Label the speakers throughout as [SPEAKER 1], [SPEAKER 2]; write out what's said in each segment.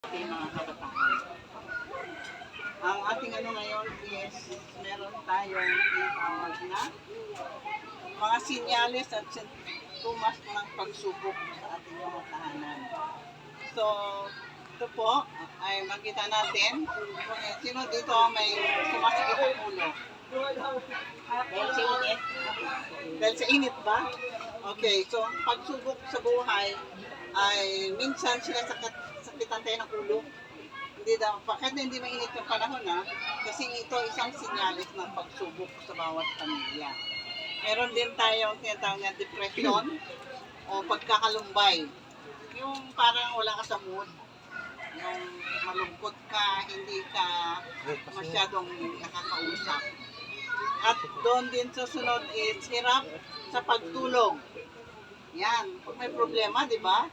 [SPEAKER 1] ating mga kabataan. Ang ating ano ngayon is meron tayong tinatawag na mga sinyales at sintomas ng pagsubok sa ating mga tahanan. So, ito po ay makita natin kung sino dito may sumasakit ang ulo. Dahil sa init. Dahil sa init ba? Okay, so pagsubok sa buhay ay minsan sila sakitan tayo ng ulo. Hindi daw, kahit hindi mainit yung panahon kasi ito isang sinyalis ng pagsubok sa bawat pamilya. Meron din tayong tinatawag na depression o pagkakalumbay. Yung parang wala ka sa mood, yung malungkot ka, hindi ka masyadong nakakausap. At doon din susunod is hirap sa pagtulog. Yan, pag may problema, di ba?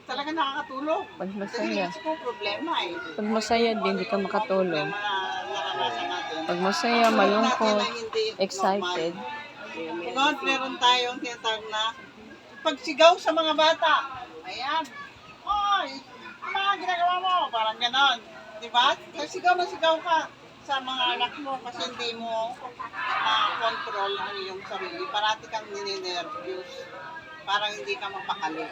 [SPEAKER 1] Talaga nakakatulog.
[SPEAKER 2] Pag masaya.
[SPEAKER 1] Kasi ko problema
[SPEAKER 2] Pag masaya din, hindi ka makatulog.
[SPEAKER 1] Naranasan natin.
[SPEAKER 2] Pag masaya, malungkot, excited.
[SPEAKER 1] Sunod, meron tayong tinatawag na pagsigaw sa mga bata. Ayan. Oy, ano mga ginagawa mo? Parang ganon. Diba? Sigaw na sigaw ka sa mga anak mo kasi hindi mo control ang iyong sarili. Parati kang nininervyos. Parang hindi ka mapakali.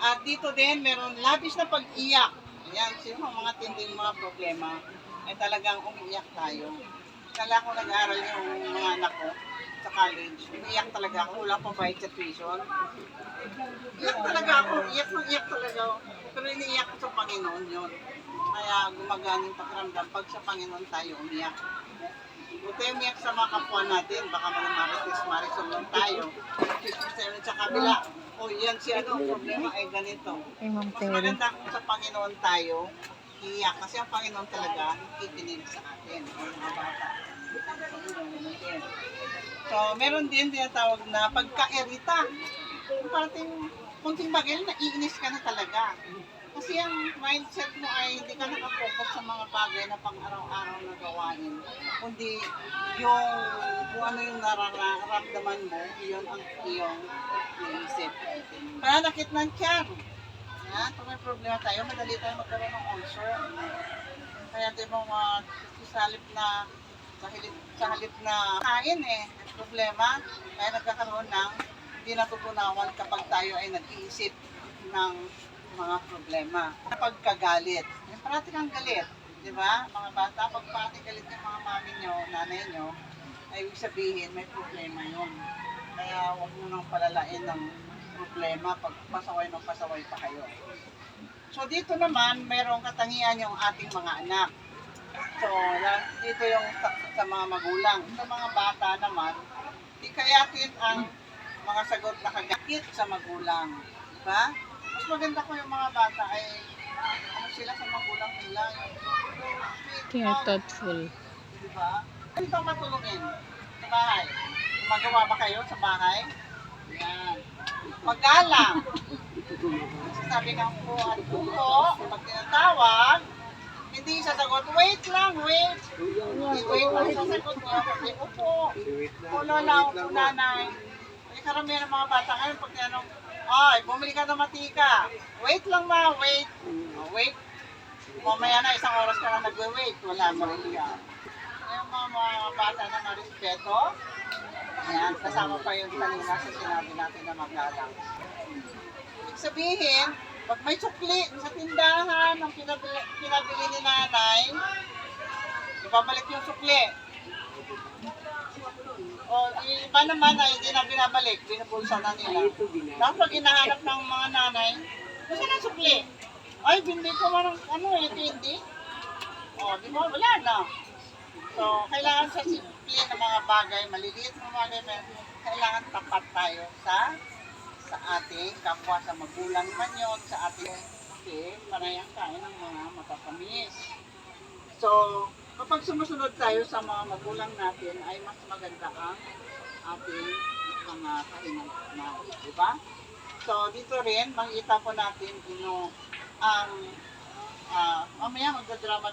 [SPEAKER 1] At dito din, meron labis na pag-iyak. Ayan, sino ang mga tinding mga problema ay talagang umiiyak tayo. Kala ko nag-aaral yung mga anak ko sa college. Umiiyak talaga ako. Wala pang bayad sa tuition. Iyak talaga ako. Iyak talaga ako. Pero iniiyak ko sa Panginoon yun. Kaya gumagana yung pakiramdam pag sa Panginoon tayo umiyak. Huwag tayo umiyak sa mga kapwa natin. Baka marites-marisol lang tayo. Christmas sa kabila. O yan si ano, problema ay ganito. Mas maganda kung sa Panginoon tayo iiyak. Kasi ang Panginoon talaga ikikinig sa atin. Ang mga bata. So, meron din tinatawag na pagka-irita. Parating kunting bagay, naiinis ka na talaga. Kasi ang mindset mo ay hindi ka nakapokus sa mga bagay na pang-araw-araw na gawain. Kundi yung kung ano yung nararamdaman mo, yun ang iyong iisip. Pananakit ng tiyan. Kung may problema tayo, madali tayo magkaroon ng ulcer. Kaya di mo sa halip na kain problema, kaya nagkakaroon ng hindi natutunawan kapag tayo ay nag-iisip ng mga problema. Pagkagalit. Yung parati kang galit. Di ba? Mga bata, pag parati galit yung mga mami nyo, nanay nyo, ay ibig sabihin may problema yun. Kaya huwag mo nang palalain ng problema pag pasaway pa kayo. So dito naman, mayroong katangian yung ating mga anak. So, dito yung sa mga magulang. Sa mga bata naman, hikayatin ang mga sagot na kagakit sa magulang. Diba? Mas maganda ko yung mga bata ay ano sila sa magulang nila.
[SPEAKER 2] They're thoughtful.
[SPEAKER 1] Diba? Ano ito matulungin sa bahay? Magawa ba kayo sa bahay? Yan. Magalang. Sabi kang po at po, pag tinatawag, hindi sasagot, wait lang, wait. Wait lang sasagot niya, kasi upo. Lola, upo nanay. Kasi karamihan ng mga bata ngayon, pag tinanong, ay, bumili ka ng matika. Wait lang ma, wait. Wait. Mamaya na, isang oras ka na nagwe-wait. Wala mo rin yan. Yung mga bata na marespeto, yan, kasama pa yung kanina sa sinabi natin na magalang. Ibig sabihin, pag may sukli sa tindahan ng pinabili ni nanay, ibabalik yung sukli. O iba naman ay hindi na binabalik, binubulsa na nila. Tapos pag hinahanap ng mga nanay, kasi na sukli. Ay, hindi ko man hindi. O, di ba? Wala na. So, kailangan sa simple na mga bagay, maliliit na bagay, kailangan tapat tayo sa ating kapwa, sa magulang man yun, sa ating panayang kain ng mga matatamis. So, kapag sumusunod tayo sa mga magulang natin, ay mas maganda ang ating mga kainan na, di ba? So, dito rin, makikita po natin ang mamaya magdadrama